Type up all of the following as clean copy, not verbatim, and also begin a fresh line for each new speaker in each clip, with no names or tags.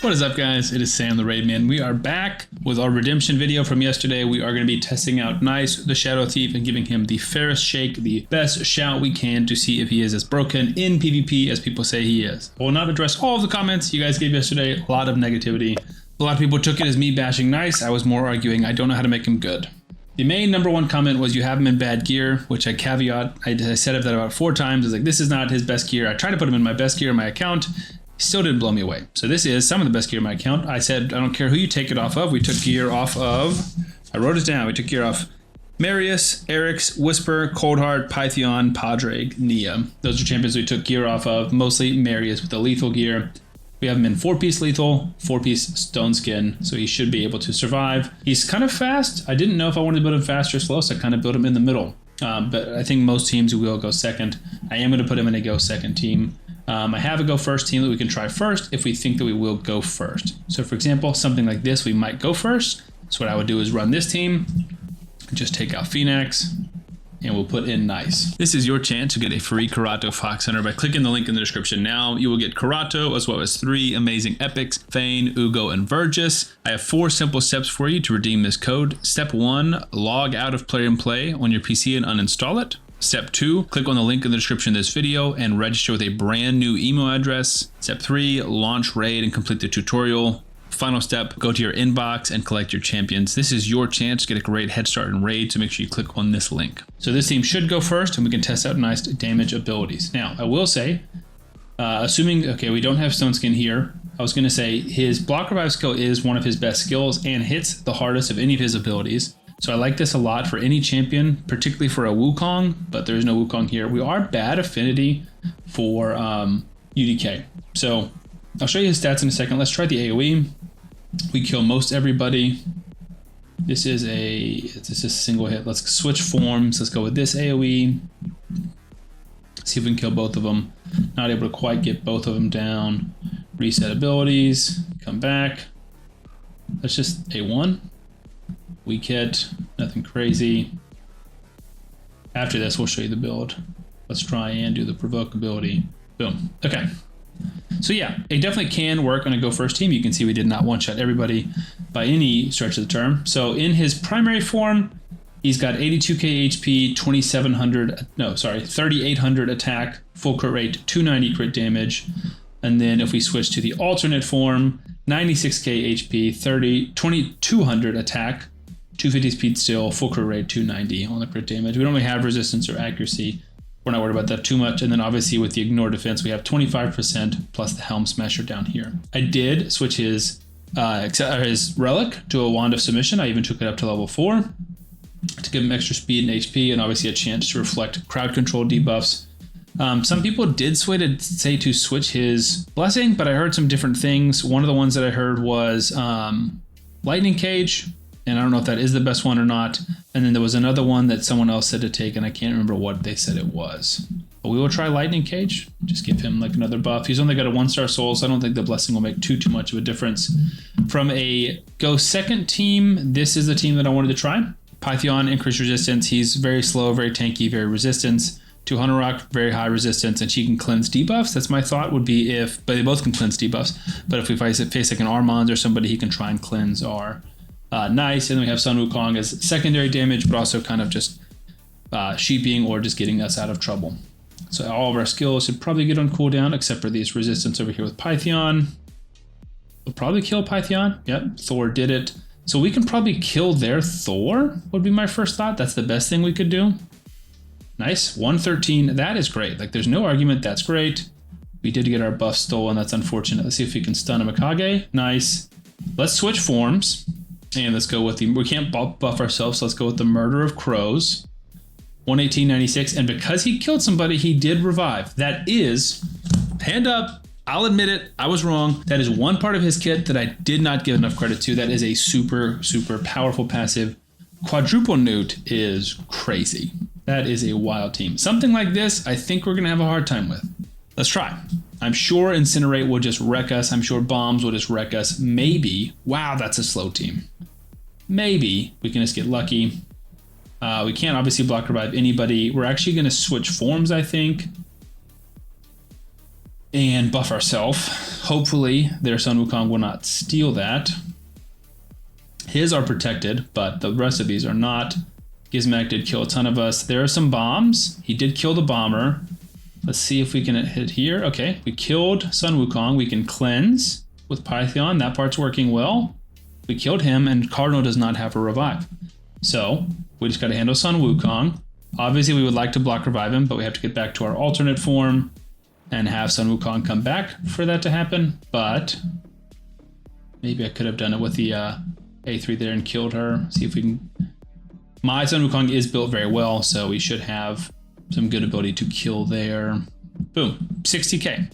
What is up, guys? It is Sam the Raid Man. We are back with our redemption video from yesterday. We are going to be testing out Nice, the Shadow Thief, and giving him the fairest shake, the best shout we can to see if he is as broken in PvP as people say he is. I will not address all of the comments you guys gave yesterday. A lot of negativity. A lot of people took it as me bashing Nice. I was more arguing I don't know how to make him good. The main number one comment was you have him in bad gear, which I caveat. I said that about 4 times. I was like, this is not his best gear. I tried to put him in my best gear in my account. Still didn't blow me away. So this is some of the best gear in my account. I said, I don't care who you take it off of. We took gear off of, I wrote it down. We took gear off Marius, Eric's, Whisper, Coldheart, Python, Padraig, Nia. Those are champions we took gear off of, mostly Marius with the lethal gear. We have him in 4-piece lethal, 4-piece stone skin, so he should be able to survive. He's kind of fast. I didn't know if I wanted to build him fast or slow, so I kind of built him in the middle. But I think most teams will go second. I am going to put him in a go second team. I have a go first team that we can try first if we think that we will go first. So for example, something like this, we might go first. So what I would do is run this team, just take out Phoenix, and we'll put in Nice. This is your chance to get a free Karato Fox Hunter by clicking the link in the description now. You will get Karato as well as 3 amazing epics, Thane, Ugo, and Vergis. I have 4 simple steps for you to redeem this code. Step 1, log out of Play and Play on your PC and uninstall it. Step 2, click on the link in the description of this video and register with a brand new email address. Step 3, launch raid and complete the tutorial. Final step, go to your inbox and collect your champions. This is your chance to get a great head start in raid, so make sure you click on this link. So this team should go first and we can test out Nice damage abilities. Now, I will say, assuming, okay, we don't have Stone Skin here, I was going to say his block revive skill is one of his best skills and hits the hardest of any of his abilities. So I like this a lot for any champion, particularly for a Wukong, but there's no Wukong here. We are bad affinity for UDK. So I'll show you his stats in a second. Let's try the AoE. We kill most everybody. This is a single hit. Let's switch forms. Let's go with this AoE. See if we can kill both of them. Not able to quite get both of them down. Reset abilities. Come back. That's just A1. Weak hit, nothing crazy. After this, we'll show you the build. Let's try and do the provoke ability. Boom. Okay. So yeah, it definitely can work on a go first team. You can see we did not one-shot everybody by any stretch of the term. So in his primary form, he's got 82k HP, 3800 attack, full crit rate, 290 crit damage. And then if we switch to the alternate form, 96k HP, 2200 attack, 250 speed still, full crit rate, 290 on the crit damage. We don't really have resistance or accuracy. We're not worried about that too much. And then obviously with the ignore defense, we have 25% plus the helm smasher down here. I did switch his relic to a wand of submission. I even took it up to level 4 to give him extra speed and HP and obviously a chance to reflect crowd control debuffs. Some people did say to switch his blessing, but I heard some different things. One of the ones that I heard was lightning cage. And I don't know if that is the best one or not. And then there was another one that someone else said to take, and I can't remember what they said it was. But we will try Lightning Cage. Just give him like another buff. He's only got a 1-star soul, so I don't think the blessing will make too much of a difference. From a go second team, this is the team that I wanted to try. Python, increased resistance. He's very slow, very tanky, very resistance. To Hunter Rock, very high resistance, and she can cleanse debuffs. That's my thought would be if, but they both can cleanse debuffs. But if we face like an Armand or somebody, he can try and cleanse our Nice, and then we have Sun Wukong as secondary damage, but also kind of just sheeping or just getting us out of trouble. So all of our skills should probably get on cooldown, except for these resistance over here with Python. We'll probably kill Python. Yep, Thor did it. So we can probably kill their Thor, would be my first thought. That's the best thing we could do. Nice, 113, that is great. Like there's no argument, that's great. We did get our buff stolen, that's unfortunate. Let's see if we can stun a Mikage. Nice. Let's switch forms. And let's go with we can't buff ourselves, so let's go with the Murder of Crows. 118.96, and because he killed somebody, he did revive. That is, hand up, I'll admit it, I was wrong. That is one part of his kit that I did not give enough credit to. That is a super, super powerful passive. Quadruple Newt is crazy. That is a wild team. Something like this, I think we're gonna have a hard time with. Let's try. I'm sure Incinerate will just wreck us. I'm sure Bombs will just wreck us. Maybe, wow, that's a slow team. Maybe we can just get lucky. We can't obviously block revive anybody. We're actually going to switch forms, I think. and buff ourselves. Hopefully their Sun Wukong will not steal that. His are protected, but the rest of these are not. Gizmak did kill a ton of us. There are some bombs. He did kill the bomber. Let's see if we can hit here. Okay, we killed Sun Wukong. We can cleanse with Python. That part's working well. We killed him, and Cardinal does not have a revive. So we just got to handle Sun Wukong. Obviously, we would like to block revive him, but we have to get back to our alternate form and have Sun Wukong come back for that to happen. But maybe I could have done it with the A3 there and killed her. See if we can... My Sun Wukong is built very well, so we should have some good ability to kill there. Boom, 60k.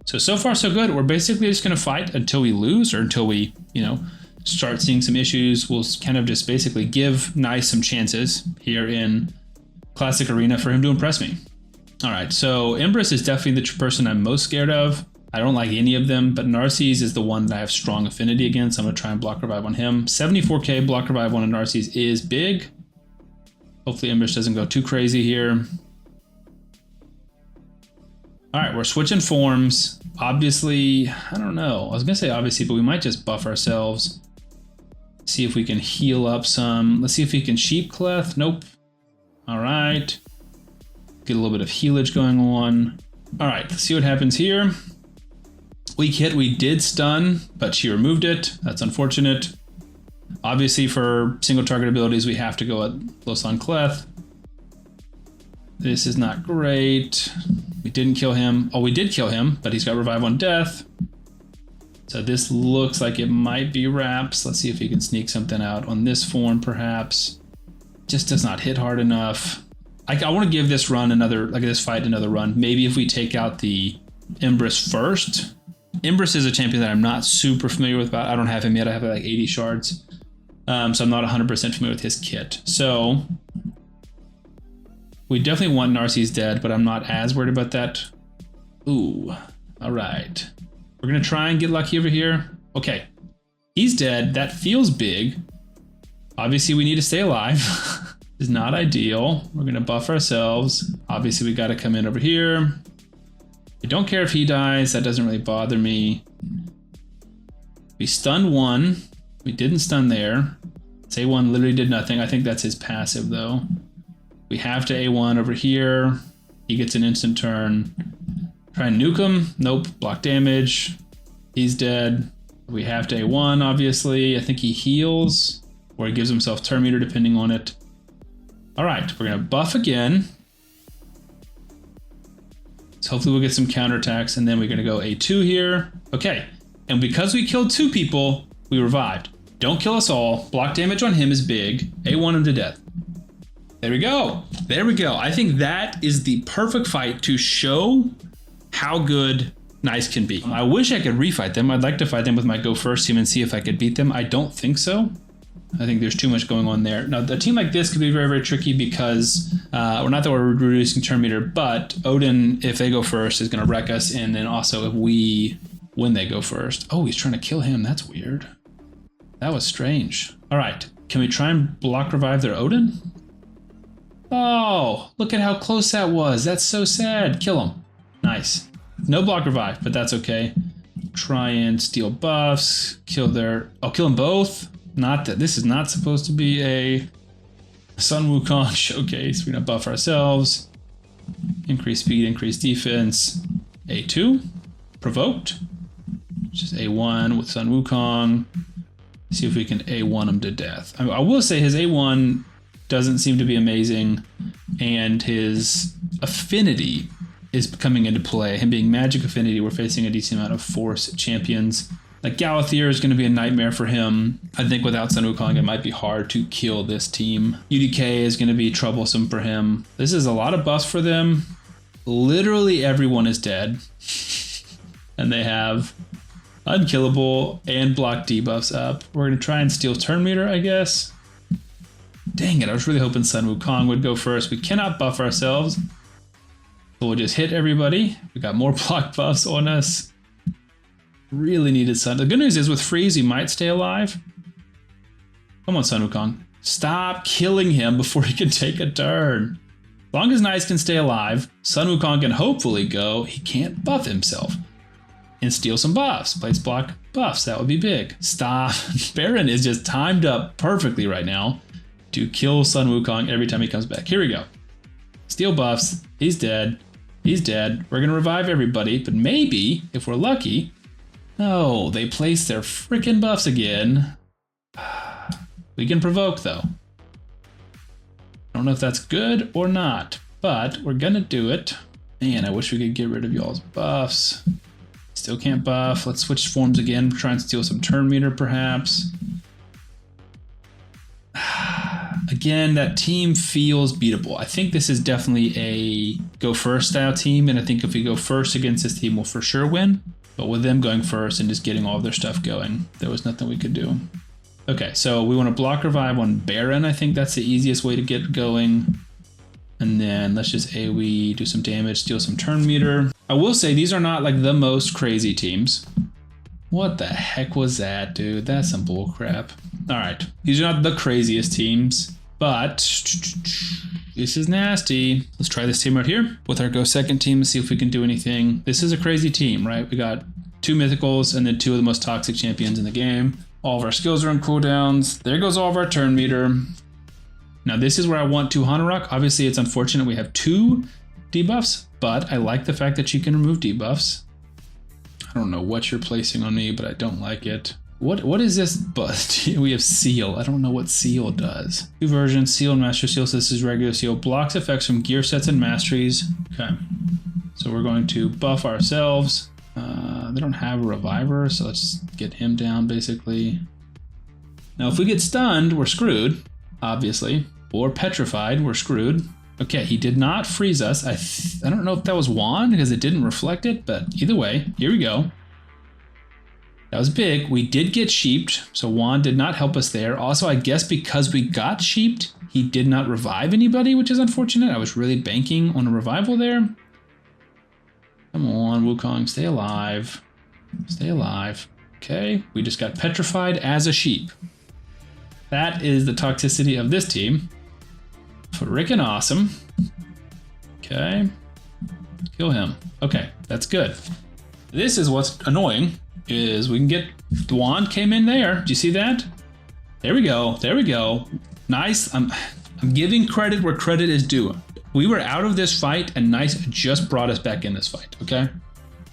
So far so good. We're basically just going to fight until we lose, or until we, start seeing some issues. We'll kind of just basically give Nice some chances here in Classic Arena for him to impress me. All right, so Empress is definitely the person I'm most scared of. I don't like any of them, but Narcisse is the one that I have strong affinity against. I'm going to try and block revive on him. 74k block revive on a Narcisse is big. Hopefully Empress doesn't go too crazy here. All right, we're switching forms. Obviously, I don't know. I was going to say obviously, but we might just buff ourselves. See if we can heal up some. Let's see if we can Sheep Clef. Nope. All right. Get a little bit of healage going on. All right, let's see what happens here. Weak hit, we did stun, but she removed it. That's unfortunate. Obviously, for single target abilities, we have to go at Losan Clef. This is not great. We didn't kill him. Oh, we did kill him, but he's got revive on death. So this looks like it might be Wraps. Let's see if he can sneak something out on this form, perhaps. Just does not hit hard enough. I want to give this run another, like this fight another run. Maybe if we take out the Empress first. Empress is a champion that I'm not super familiar with. I don't have him yet. I have like 80 shards. So I'm not 100% familiar with his kit. So we definitely want Narcisse dead, but I'm not as worried about that. Ooh, all right. We're going to try and get lucky over here. Okay, he's dead. That feels big. Obviously, we need to stay alive. Is not ideal. We're going to buff ourselves. Obviously, we got to come in over here. I don't care if he dies. That doesn't really bother me. We stunned one. We didn't stun there. A1 literally did nothing. I think that's his passive, though. We have to A1 over here. He gets an instant turn. Try and nuke him. Nope. Block damage. He's dead. We have to A1, obviously. I think he heals, or he gives himself turn meter, depending on it. All right, we're going to buff again. So hopefully we'll get some counterattacks, and then we're going to go A2 here. Okay, and because we killed 2 people, we revived. Don't kill us all. Block damage on him is big. A1 him to death. There we go. There we go. I think that is the perfect fight to show how good Nice can be. I wish I could refight them. I'd like to fight them with my Go First team and see if I could beat them. I don't think so. I think there's too much going on there. Now, a team like this could be very, very tricky because, or not that we're reducing turn meter, but Odin, if they go first, is going to wreck us. And then also if when they go first. Oh, he's trying to kill him. That's weird. That was strange. All right. Can we try and block revive their Odin? Oh, look at how close that was. That's so sad. Kill him. Nice. No block revive, but that's okay. Try and steal buffs. Kill their... Oh, kill them both. Not that this is not supposed to be a Sun Wukong showcase. We're gonna buff ourselves. Increase speed, increase defense. A2. Provoked. Just A1 with Sun Wukong. See if we can A1 him to death. I will say his A1 doesn't seem to be amazing, and his affinity is coming into play. Him being magic affinity, we're facing a decent amount of force champions. Like Galathier is going to be a nightmare for him. I think without Sun Wukong, it might be hard to kill this team. UDK is going to be troublesome for him. This is a lot of buffs for them. Literally everyone is dead. And they have unkillable and block debuffs up. We're going to try and steal turn meter, I guess. Dang it, I was really hoping Sun Wukong would go first. We cannot buff ourselves. So we'll just hit everybody. We got more block buffs on us. Really needed Sun. The good news is with freeze, he might stay alive. Come on, Sun Wukong. Stop killing him before he can take a turn. As long as Nice can stay alive, Sun Wukong can hopefully go. He can't buff himself. and steal some buffs. Place block buffs. That would be big. Stop. Baron is just timed up perfectly right now to kill Sun Wukong every time he comes back. Here we go. Steal buffs. He's dead. He's dead. We're going to revive everybody, but maybe, if we're lucky... No, they place their freaking buffs again. We can provoke, though. I don't know if that's good or not, but we're going to do it. Man, I wish we could get rid of y'all's buffs. Still can't buff. Let's switch forms again. Try and steal some turn meter, perhaps. Again, that team feels beatable. I think this is definitely a go first style team, and I think if we go first against this team, we'll for sure win. But with them going first and just getting all of their stuff going, there was nothing we could do. Okay, so we want to block revive on Baron. I think that's the easiest way to get going. And then let's just AoE, do some damage, steal some turn meter. I will say these are not like the most crazy teams. What the heck was that, dude? That's some bull crap. All right, these are not the craziest teams, but this is nasty. Let's try this team right here with our go second team and see if we can do anything. This is a crazy team, right? We got 2 mythicals and then 2 of the most toxic champions in the game. All of our skills are on cooldowns. There goes all of our turn meter. Now this is where I want to Hanorok. Obviously it's unfortunate we have 2 debuffs, but I like the fact that you can remove debuffs. I don't know what you're placing on me, but I don't like it. What is this bust? We have Seal. I don't know what Seal does. 2 versions, Seal and Master Seal. So this is regular Seal. Blocks effects from gear sets and masteries. Okay. So we're going to buff ourselves. They don't have a reviver, so let's get him down basically. Now if we get stunned, we're screwed, obviously. Or petrified, we're screwed. Okay, he did not freeze us. I don't know if that was Wand because it didn't reflect it, but either way, here we go. That was big. We did get sheeped, so Wand did not help us there. Also, I guess because we got sheeped, he did not revive anybody, which is unfortunate. I was really banking on a revival there. Come on, Wukong, stay alive. Stay alive. Okay, we just got petrified as a sheep. That is the toxicity of this team. Frickin' awesome. Okay. Kill him. Okay, that's good. This is what's annoying, is we can get... The Wand came in there. Do you see that? There we go. There we go. Nice. I'm giving credit where credit is due. We were out of this fight, and Nice just brought us back in this fight, okay?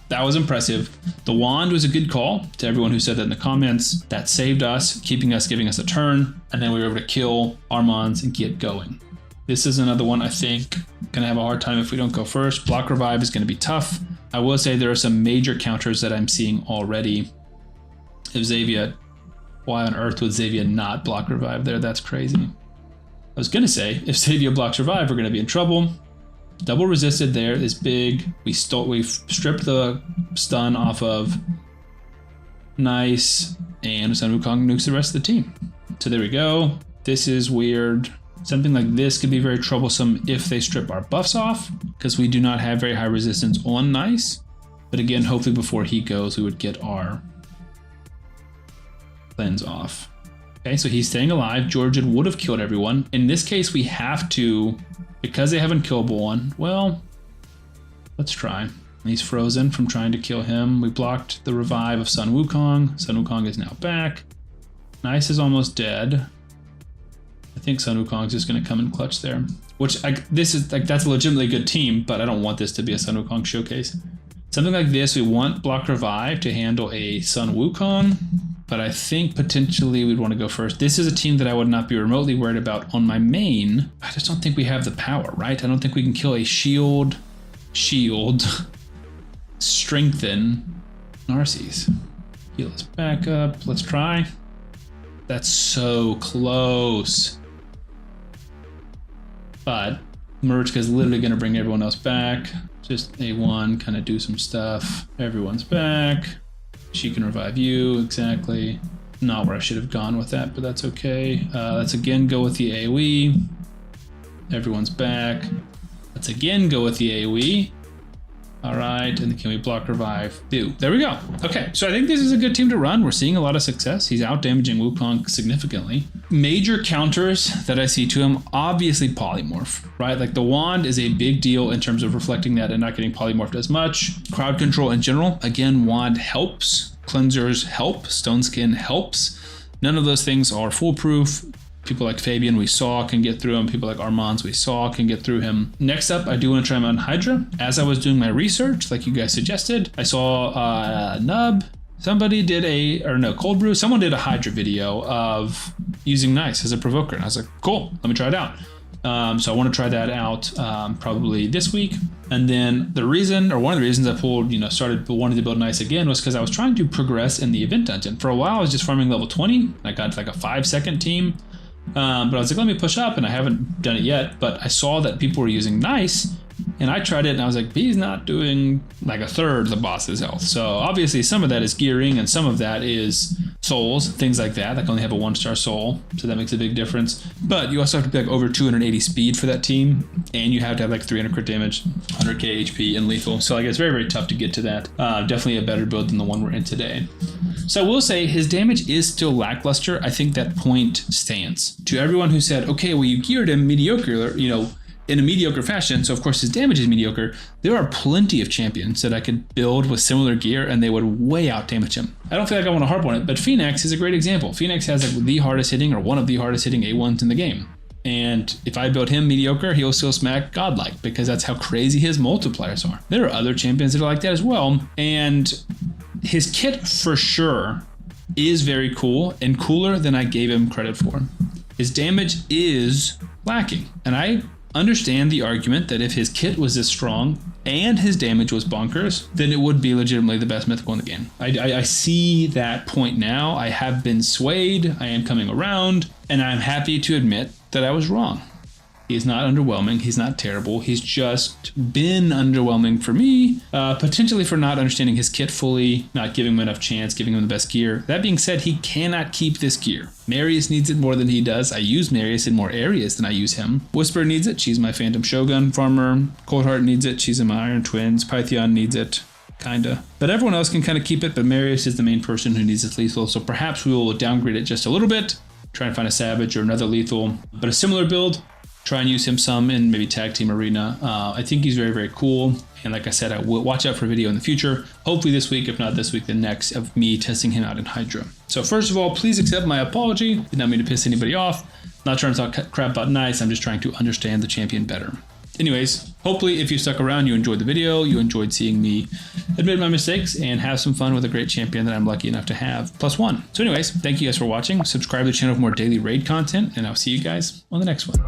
That was impressive. The Wand was a good call to everyone who said that in the comments. That saved us, giving us a turn, and then we were able to kill Armands and get going. This is another one I think gonna have a hard time if we don't go first. Block revive is gonna be tough. I will say there are some major counters that I'm seeing already. If Xavier, why on earth would Xavier not block revive there? That's crazy. I was gonna say, if Xavier blocks revive, we're gonna be in trouble. Double resisted there is big. We've stripped the stun off of Nice, and Sun Wukong nukes the rest of the team. So there we go. This is weird. Something like this could be very troublesome if they strip our buffs off, because we do not have very high resistance on Nice. But again, hopefully before he goes, we would get our cleanse off. Okay, so he's staying alive. Georgian would have killed everyone. In this case, we have to, because they haven't killed one, well, let's try. He's frozen from trying to kill him. We blocked the revive of Sun Wukong. Sun Wukong is now back. Nice is almost dead. I think Sun Wukong's just going to come and clutch there. Which, this is like, that's a legitimately good team, but I don't want this to be a Sun Wukong showcase. Something like this, we want block revive to handle a Sun Wukong, but I think potentially we'd want to go first. This is a team that I would not be remotely worried about on my main. I just don't think we have the power, right? I don't think we can kill a shield, strengthen Narcissus. Heal us back up. Let's try. That's so close. But Marichka's literally going to bring everyone else back. Just A1, kind of do some stuff. Everyone's back. She can revive you, exactly. Not where I should have gone with that, but that's okay. Let's again go with the AoE. Everyone's back. Let's again go with the AoE. All right, and can we block revive? Do. There we go. Okay, so I think this is a good team to run. We're seeing a lot of success. He's out damaging Wukong significantly. Major counters that I see to him, obviously polymorph, right? Like the wand is a big deal in terms of reflecting that and not getting polymorphed as much. Crowd control in general, again, wand helps. Cleansers help. Stone skin helps. None of those things are foolproof. People like Fabian we saw can get through him. People like Armand's we saw can get through him. Next up, I do want to try him on Hydra. As I was doing my research, like you guys suggested, I saw Nub. Somebody did Cold Brew. Someone did a Hydra video of using Nice as a provoker. And I was like, cool, let me try it out. So I want to try that out probably this week. And then the reason, or one of the reasons I started wanting to build Nice again was because I was trying to progress in the event dungeon. For a while, I was just farming level 20. I got like a 5-second team. But I was like, let me push up, and I haven't done it yet, but I saw that people were using Nice, and I tried it, and I was like, he's not doing like a third of the boss's health. So obviously some of that is gearing, and some of that is souls, things like that. Like only have a 1-star soul, so that makes a big difference. But you also have to be like over 280 speed for that team, and you have to have like 300 crit damage, 100k HP, and lethal. So like it's very, very tough to get to that. Definitely a better build than the one we're in today. So I will say his damage is still lackluster. I think that point stands. To everyone who said, okay, well, you geared him mediocre, in a mediocre fashion, so of course his damage is mediocre, there are plenty of champions that I could build with similar gear and they would way out damage him. I don't feel like I want to harp on it, but Phoenix is a great example. Phoenix has like the hardest hitting or one of the hardest hitting A1s in the game. And if I build him mediocre, he'll still smack godlike because that's how crazy his multipliers are. There are other champions that are like that as well. And his kit for sure is very cool and cooler than I gave him credit for. His damage is lacking. And I understand the argument that if his kit was this strong and his damage was bonkers, then it would be legitimately the best mythical in the game. I see that point now. I have been swayed. I am coming around, and I'm happy to admit that I was wrong. He's not underwhelming. He's not terrible. He's just been underwhelming for me, potentially for not understanding his kit fully, not giving him enough chance, giving him the best gear. That being said, he cannot keep this gear. Marius needs it more than he does. I use Marius in more areas than I use him. Whisper needs it. She's my Phantom Shogun farmer. Coldheart needs it. She's in my Iron Twins. Python needs it. Kinda. But everyone else can kind of keep it, but Marius is the main person who needs its lethal, so perhaps we will downgrade it just a little bit, try and find a Savage or another lethal, but a similar build. Try and use him some in maybe Tag Team Arena. I think he's very, very cool. And like I said, I will watch out for a video in the future. Hopefully this week, if not this week, the next, of me testing him out in Hydra. So first of all, please accept my apology. Did not mean to piss anybody off. Not trying to talk crap about Nice. I'm just trying to understand the champion better. Anyways, hopefully if you stuck around, you enjoyed the video, you enjoyed seeing me admit my mistakes and have some fun with a great champion that I'm lucky enough to have +1. So anyways, thank you guys for watching. Subscribe to the channel for more daily raid content, and I'll see you guys on the next one.